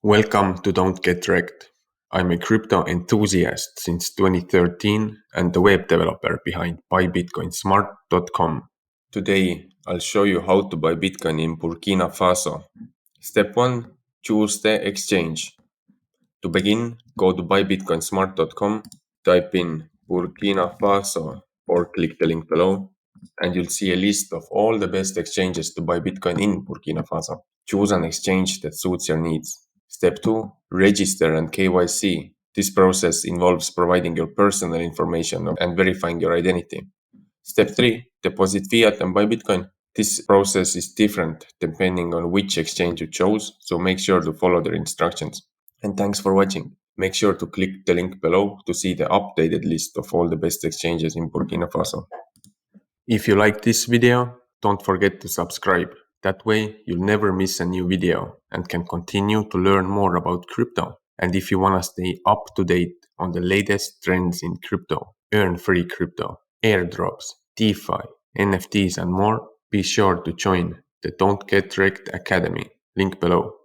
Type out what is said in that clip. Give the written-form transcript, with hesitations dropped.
Welcome to Don't Get Wrecked. I'm a crypto enthusiast since 2013 and the web developer behind buybitcoinsmart.com. Today, I'll show you how to buy Bitcoin in Burkina Faso. Step 1. Choose the exchange. To begin, go to buybitcoinsmart.com, type in Burkina Faso or click the link below, and you'll see a list of all the best exchanges to buy Bitcoin in Burkina Faso. Choose an exchange that suits your needs. Step 2. Register and KYC. This process involves providing your personal information and verifying your identity. Step 3. Deposit fiat and buy Bitcoin. This process is different depending on which exchange you chose, so make sure to follow their instructions. And thanks for watching. Make sure to click the link below to see the updated list of all the best exchanges in Burkina Faso. If you like this video, don't forget to subscribe. That way you'll never miss a new video and can continue to learn more about crypto. And if you want to stay up to date on the latest trends in crypto, earn free crypto, airdrops, DeFi, NFTs and more, be sure to join the Don't Get Wrecked Academy. Link below.